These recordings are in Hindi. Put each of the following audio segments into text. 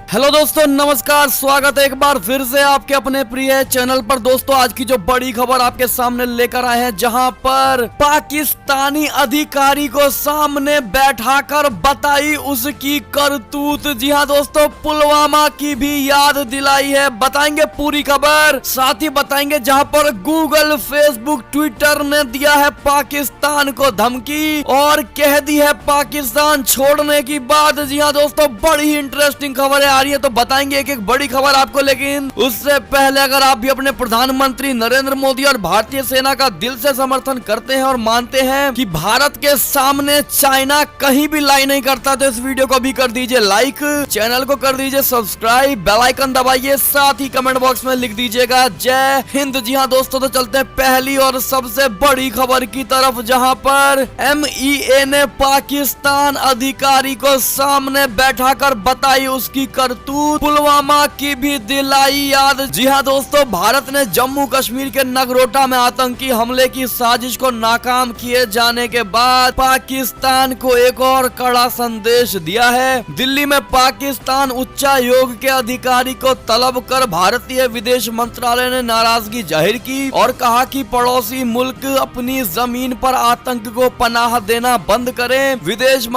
हेलो दोस्तों, नमस्कार। स्वागत है एक बार फिर से आपके अपने प्रिय चैनल पर। दोस्तों, आज की जो बड़ी खबर आपके सामने लेकर आए हैं, जहां पर पाकिस्तानी अधिकारी को सामने बैठाकर बताई उसकी करतूत। जी हां दोस्तों, पुलवामा की भी याद दिलाई है। बताएंगे पूरी खबर, साथ ही बताएंगे जहां पर गूगल, फेसबुक, ट्विटर ने दिया है पाकिस्तान को धमकी और कह दी है पाकिस्तान छोड़ने की बात। जी हां दोस्तों, बड़ी ही इंटरेस्टिंग खबर है आ रही है, तो बताएंगे एक एक बड़ी खबर आपको। लेकिन उससे पहले अगर आप भी अपने प्रधानमंत्री नरेंद्र मोदी और भारतीय सेना का दिल से समर्थन करते हैं और मानते हैं कि भारत के सामने चाइना कहीं भी लाई नहीं करता, तो इस वीडियो को भी कर दीजिए लाइक, चैनल को कर दीजिए सब्सक्राइब, बेल आइकन दबाइए, साथ ही कमेंट बॉक्स में लिख दीजिएगा जय हिंद। जी हाँ दोस्तों, तो चलते हैं पहली और सबसे बड़ी खबर की तरफ, जहां पर MEA ने पाकिस्तान अधिकारी को सामने बैठाकर बताई उसकी करतूत, पुलवामा की भी दिलाई याद। जी हां दोस्तों, भारत ने जम्मू कश्मीर के नगरोटा में आतंकी हमले की साजिश को नाकाम किए जाने के बाद पाकिस्तान को एक और कड़ा संदेश दिया है। दिल्ली में पाकिस्तान उच्चायोग के अधिकारी को तलब कर भारतीय विदेश मंत्रालय ने नाराजगी जाहिर की और कहा कि पड़ोसी मुल्क अपनी जमीन पर आतंक को पनाह देना बंद करें। विदेश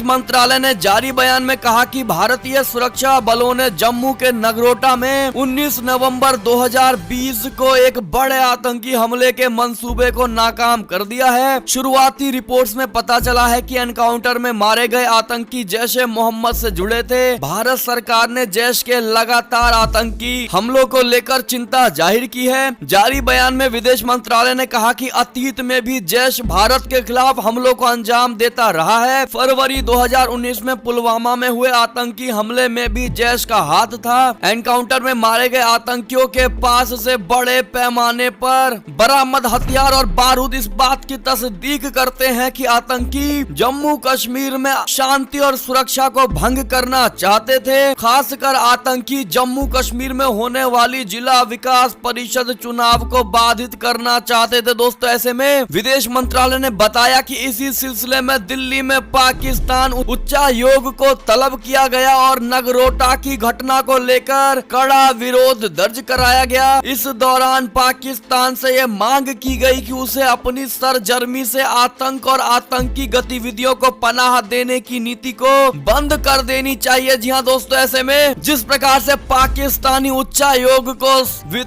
मंत्रालय ने जारी बयान में कहा कि भारतीय सुरक्षा बलों ने जम्मू के नगरोटा में 19 नवंबर 2020 को एक बड़े आतंकी हमले के मंसूबे को नाकाम कर दिया है। शुरुआती रिपोर्ट्स में पता चला है कि एनकाउंटर में मारे गए आतंकी जैश ए मोहम्मद से जुड़े थे। भारत सरकार ने जैश के लगातार आतंकी हमलों को लेकर चिंता जाहिर की है। जारी बयान में विदेश मंत्रालय ने कहा कि अतीत में भी जैश भारत के खिलाफ हमलों को अंजाम देता रहा है। फरवरी 2019 में पुलवामा में हुए आतंकी हमले में भी जैश का हाथ था। एनकाउंटर में मारे गए आतंकियों के पास से बड़े पैमाने पर बरामद हथियार और बारूद इस बात की तस्दीक करते हैं कि आतंकी जम्मू कश्मीर में शांति और सुरक्षा को भंग करना चाहते थे। खासकर आतंकी जम्मू कश्मीर में होने वाली जिला विकास परिषद चुनाव को बाधित करना चाहते थे। दोस्तों, ऐसे में विदेश मंत्रालय ने बताया कि इसी सिलसिले में दिल्ली में पाकिस्तान उच्चायोग को तलब किया गया और नगरोटा की घटना को लेकर कड़ा विरोध दर्ज कराया गया। इस दौरान पाकिस्तान से यह मांग की गई कि उसे अपनी सरजर्मी से आतंक और आतंकी गतिविधियों को पनाह देने की नीति को बंद कर देनी चाहिए। जी हाँ दोस्तों, ऐसे में जिस प्रकार से पाकिस्तानी उच्चायोग को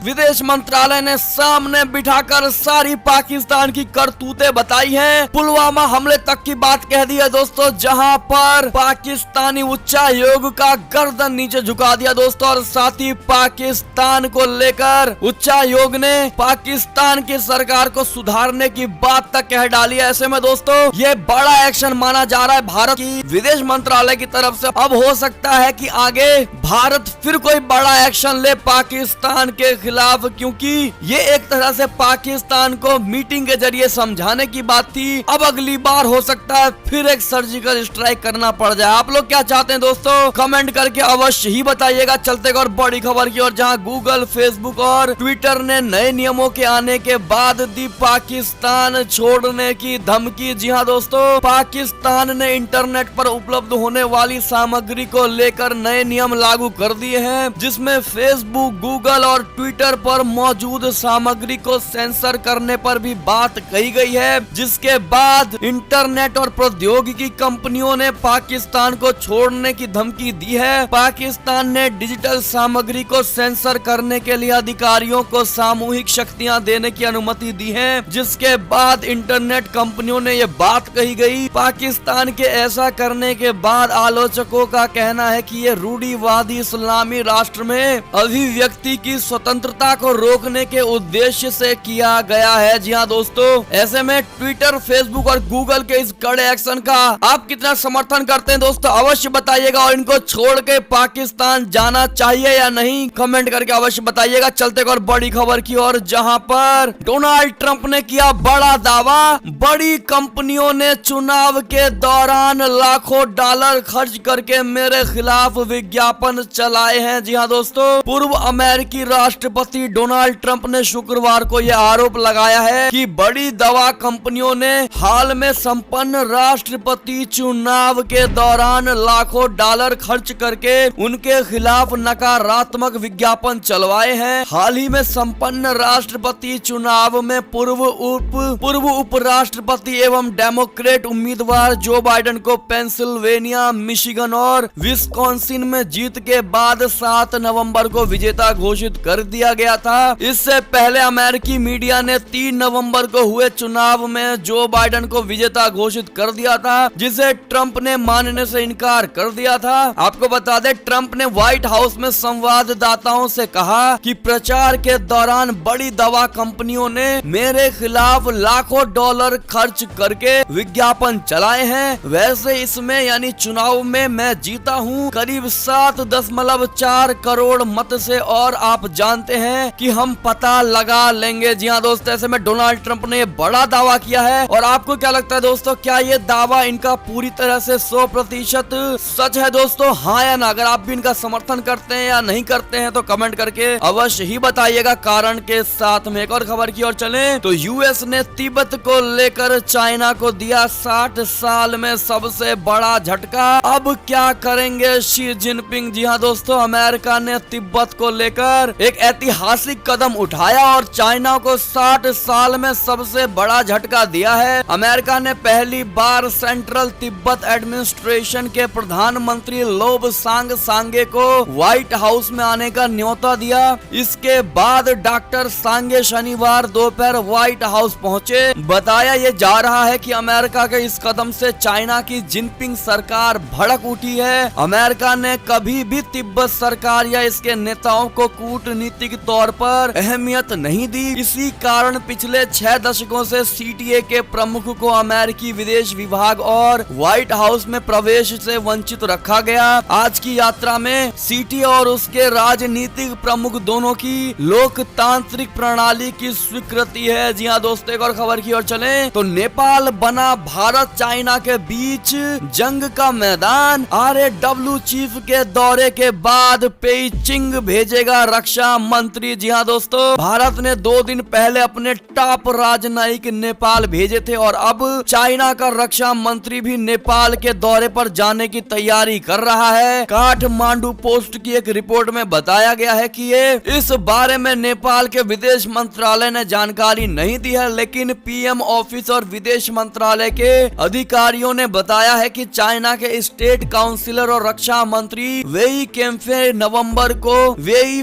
विदेश मंत्रालय ने सामने बिठाकर सारी पाकिस्तान की करतूतें बताई हैं, पुलवामा हमले तक की बात कह दी है दोस्तों, जहां पर पाकिस्तानी उच्चायोग का गर्दन नीचे झुका दिया दोस्तों, और साथ ही पाकिस्तान को लेकर उच्चायोग ने पाकिस्तान की सरकार को सुधारने की बात तक कह डाली है। ऐसे में दोस्तों, ये बड़ा एक्शन माना जा रहा है भारत की विदेश मंत्रालय की तरफ से। अब हो सकता है कि आगे भारत फिर कोई बड़ा एक्शन ले पाकिस्तान के खिलाफ, क्योंकि ये एक तरह से पाकिस्तान को मीटिंग के जरिए समझाने की बात थी। अब अगली बार हो सकता है फिर एक सर्जिकल स्ट्राइक करना पड़ जाए। आप लोग क्या चाहते हैं दोस्तों, कमेंट करके अवश्य ही बताइएगा। चलते और बड़ी खबर की ओर, जहां गूगल, फेसबुक और ट्विटर ने नए नियमों के आने के बाद दी पाकिस्तान छोड़ने की धमकी। जी हां दोस्तों, पाकिस्तान ने इंटरनेट पर उपलब्ध होने वाली सामग्री को लेकर नए नियम लागू कर दिए हैं, जिसमें फेसबुक, गूगल और ट्विटर पर मौजूद सामग्री को सेंसर करने पर भी बात कही गई है। जिसके बाद इंटरनेट और प्रौद्योगिकी कंपनियों ने पाकिस्तान को छोड़ने की धमकी दी है। पाकिस्तान ने डिजिटल सामग्री को सेंसर करने के लिए अधिकारियों को सामूहिक शक्तियां देने की अनुमति दी है। जिसके बाद इंटरनेट कंपनियों ने यह बात कही गई। पाकिस्तान के ऐसा करने के बाद आलोचकों का कहना है कि ये रूढ़िवादी इस्लामी राष्ट्र में अभिव्यक्ति की स्वतंत्रता को रोकने के उद्देश्य से किया गया है। जी हाँ दोस्तों, ऐसे में ट्विटर, फेसबुक और गूगल के इस कड़े एक्शन का आप कितना समर्थन करते हैं दोस्तों, अवश्य बताइएगा। और इनको छोड़ के पाकिस्तान जाना चाहिए या नहीं, कमेंट करके अवश्य बताइएगा। चलते और बड़ी खबर की ओर, जहां पर डोनाल्ड ट्रंप ने किया बड़ा दावा। बड़ी कंपनियों ने चुनाव के दौरान लाखों डॉलर खर्च करके मेरे खिलाफ विज्ञापन चलाए हैं। जी हाँ दोस्तों, पूर्व अमेरिकी राष्ट्रपति डोनाल्ड ट्रंप ने शुक्रवार को यह आरोप लगाया है कि बड़ी दवा कंपनियों ने हाल में संपन्न राष्ट्रपति चुनाव के दौरान लाखों डॉलर डॉलर खर्च करके उनके खिलाफ नकारात्मक विज्ञापन चलवाए हैं। हाल ही में संपन्न राष्ट्रपति चुनाव में पूर्व उपराष्ट्रपति एवं डेमोक्रेट उम्मीदवार जो बाइडेन को पेंसिल्वेनिया, मिशिगन और विस्कॉन्सिन में जीत के बाद 7 नवंबर को विजेता घोषित कर दिया गया था। इससे पहले अमेरिकी मीडिया ने 3 नवंबर को हुए चुनाव में जो बाइडेन को विजेता घोषित कर दिया था, जिसे ट्रंप ने मानने से इनकार कर दिया था। आपको बता दें, ट्रंप ने व्हाइट हाउस में संवाददाताओं से कहा कि प्रचार के दौरान बड़ी दवा कंपनियों ने मेरे खिलाफ लाखों डॉलर खर्च करके विज्ञापन चलाए हैं। वैसे इसमें यानी चुनाव में मैं जीता हूं करीब 7.4 करोड़ मत से, और आप जानते हैं कि हम पता लगा लेंगे। जी हाँ दोस्तों, ऐसे में डोनाल्ड ट्रंप ने बड़ा दावा किया है। और आपको क्या लगता है दोस्तों, क्या ये दावा इनका पूरी तरह से 100% सच है दोस्तों? हाँ या ना? अगर आप भी इनका समर्थन करते हैं या नहीं करते हैं तो कमेंट करके अवश्य ही बताइएगा कारण के साथ में। एक और खबर की ओर चलें तो यूएस ने तिब्बत को लेकर चाइना को दिया 60 साल में सबसे बड़ा झटका। अब क्या करेंगे शी जिनपिंग? जी हाँ दोस्तों, अमेरिका ने तिब्बत को लेकर एक ऐतिहासिक कदम उठाया और चाइना को 60 साल में सबसे बड़ा झटका दिया है। अमेरिका ने पहली बार सेंट्रल तिब्बत एडमिनिस्ट्रेशन के प्रधानमंत्री लोबसांग सांगे को व्हाइट हाउस में आने का न्योता दिया। इसके बाद डॉक्टर सांगे शनिवार दोपहर व्हाइट हाउस पहुंचे। बताया ये जा रहा है कि अमेरिका के इस कदम से चाइना की जिनपिंग सरकार भड़क उठी है। अमेरिका ने कभी भी तिब्बत सरकार या इसके नेताओं को कूटनीतिक तौर पर अहमियत नहीं दी। इसी कारण पिछले 6 दशकों से सीटीए के प्रमुख को अमेरिकी विदेश विभाग और व्हाइट हाउस में प्रवेश से वंचित रखा गया। आज की यात्रा में सीटीए और उसके राजनीतिक प्रमुख दोनों की लोकतांत्रिक प्रणाली की स्वीकृति है। जी हाँ दोस्तों, एक और खबर की ओर चलें तो नेपाल बना भारत चाइना के बीच जंग का मैदान। RAW चीफ के दौरे के बाद पेइचिंग भेजेगा रक्षा मंत्री। जी हाँ दोस्तों, भारत ने 2 दिन पहले अपने टॉप राजनयिक नेपाल भेजे थे और अब चाइना का रक्षा मंत्री भी नेपाल के दौरे पर जाने की तैयारी कर रहा है। काठमांडू पोस्ट की एक रिपोर्ट में बताया गया है कि ये इस बारे में नेपाल के विदेश मंत्रालय ने जानकारी नहीं दी है, लेकिन पीएम ऑफिस और विदेश मंत्रालय के अधिकारियों ने बताया है कि चाइना के स्टेट काउंसिलर और रक्षा मंत्री वेई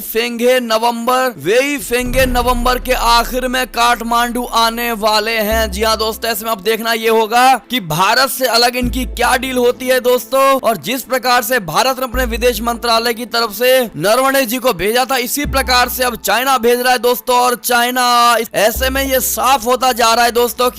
फेंगे नवंबर के आखिर में काठमांडू आने वाले हैं। जी हाँ दोस्तों, ऐसे में अब देखना ये होगा कि भारत से अलग इनकी क्या डील होती है दोस्तों। और जिस प्रकार से भारत ने अपने विदेश मंत्रालय की तरफ से नरवणे जी को भेजा था, इसी प्रकार से अब चाइना भेज रहा है दोस्तों। और चाइना ऐसे में ये साफ होता जा रहा है दोस्तों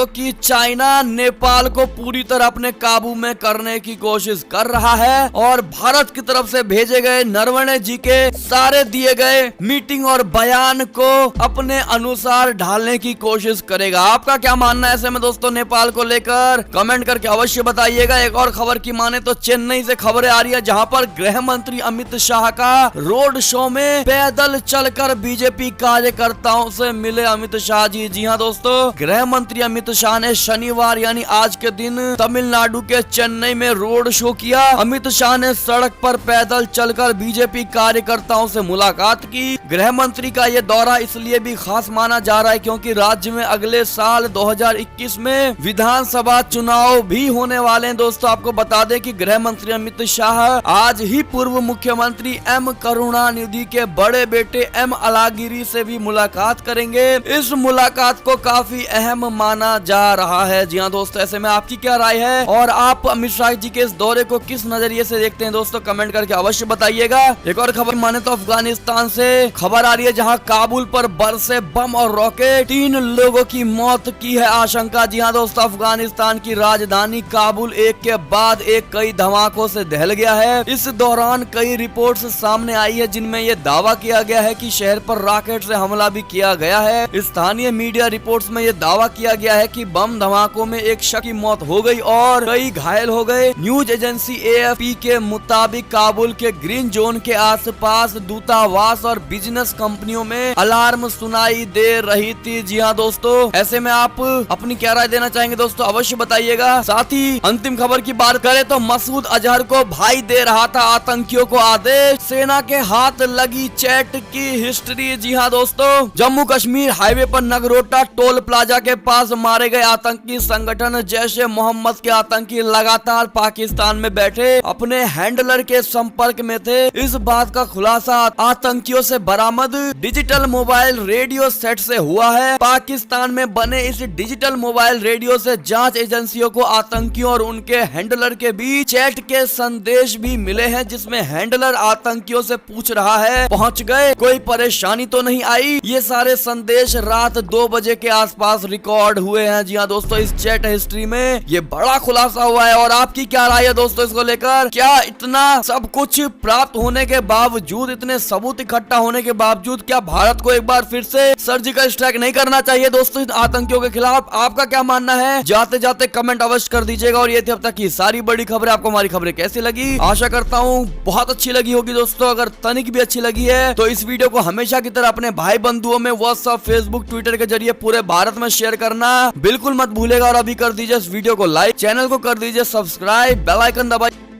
कि चाइना नेपाल को पूरी तरह अपने काबू में करने की कोशिश कर रहा है और भारत की तरफ से भेजे गए नरवणे जी के सारे दिए गए मीटिंग और बयान को अपने अनुसार ढालने की कोशिश करेगा। आपका क्या मानना है ऐसे में दोस्तों नेपाल को लेकर? कमेंट करके अवश्य बताइएगा। एक और खबर की माने तो चेन्नई से खबरें आ रही है, जहां पर गृह मंत्री अमित शाह का रोड शो में पैदल चलकर बीजेपी कार्यकर्ताओं से मिले अमित शाह जी। जी हाँ दोस्तों, गृह मंत्री अमित शाह ने शनिवार यानी आज के दिन तमिलनाडु के चेन्नई में रोड शो किया। अमित शाह ने सड़क पर पैदल चलकर बीजेपी कार्यकर्ताओं से मुलाकात की। गृह मंत्री का ये दौरा इसलिए भी खास माना जा रहा है क्योंकि राज्य में अगले साल 2021 में विधानसभा चुनाव भी होने वाले हैं। दोस्तों आपको बता दें कि गृह मंत्री अमित शाह आज ही पूर्व मुख्यमंत्री एम करुणानिधि के बड़े बेटे एम अलागिरी से भी मुलाकात करेंगे। इस मुलाकात को काफी अहम माना जा रहा है। जी हाँ दोस्तों, ऐसे में आपकी क्या राय है और आप अमित शाह जी के इस दौरे को किस नजरिए से देखते हैं दोस्तों? कमेंट करके अवश्य बताइएगा। एक और खबर माने तो अफगानिस्तान से खबर आ रही है, जहां काबुल पर बरसे बम और रॉकेट, 3 लोगों की मौत की है आशंका। जी हाँ दोस्तों, अफगानिस्तान की राजधानी काबुल एक के बाद एक कई धमाकों से दहल गया है। इस दौरान कई रिपोर्ट्स सामने आई है जिनमें यह दावा किया गया है कि शहर पर रॉकेट से हमला भी किया गया है। स्थानीय मीडिया रिपोर्ट्स में यह दावा किया गया है कि बम धमाकों में एक शख्स की मौत हो गई और कई घायल हो गए। न्यूज एजेंसी AFP के मुताबिक काबुल के ग्रीन जोन के आसपास दूतावास और बिजनेस कंपनियों में अलार्म सुनाई दे रही थी। जी हाँ दोस्तों, ऐसे में आप अपनी क्या राय देना चाहेंगे दोस्तों? अवश्य बताइएगा। साथ ही अंतिम खबर की बात करें तो मसूद अजहर को भाई दे रहा था आतंकियों को आदेश, सेना के हाथ लगी चैट की हिस्ट्री। जी हाँ दोस्तों, जम्मू कश्मीर हाईवे पर नगरोटा टोल प्लाजा के पास मारे गए आतंकी संगठन जैश ए मोहम्मद के आतंकी लगातार पाकिस्तान में बैठे अपने हैंडलर के संपर्क में थे। इस बात का खुलासा आतंकियों से बरामद डिजिटल मोबाइल रेडियो सेट से हुआ है। पाकिस्तान में बने इस डिजिटल मोबाइल रेडियो से जांच एजेंसियों को आतंकियों और उनके हैंडलर के बीच चैट के संदेश भी मिले हैं, जिसमें हैंडलर आतंकियों से पूछ रहा है पहुंच गए, कोई परेशानी तो नहीं आई। ये सारे संदेश रात 2 बजे के आसपास रिकॉर्ड हुए हैं। जी हाँ दोस्तों, इस चैट हिस्ट्री में ये बड़ा खुलासा हुआ है। और आपकी क्या राय है दोस्तों इसको लेकर? क्या इतना सब कुछ प्राप्त होने के बावजूद, इतने सबूत इकट्ठा होने के बावजूद, क्या भारत को एक बार फिर से सर्जिकल स्ट्राइक नहीं करना चाहिए दोस्तों आतंकियों के खिलाफ? आपका क्या मानना है? जाते जाते कमेंट अवश्य कर दीजिएगा। और ये थी अब तक की सारी बड़ी खबरें। आपको हमारी खबरें कैसी लगी? आशा करता हूँ बहुत अच्छी लगी होगी दोस्तों। अगर तनिक भी अच्छी लगी है तो इस वीडियो को हमेशा की तरह अपने भाई बंधुओं में व्हाट्सएप, फेसबुक, ट्विटर के जरिए पूरे भारत में शेयर करना बिल्कुल मत भूलेगा। और अभी कर दीजिए इस वीडियो को लाइक, चैनल को कर दीजिए सब्सक्राइब, बेल आइकन दबाइए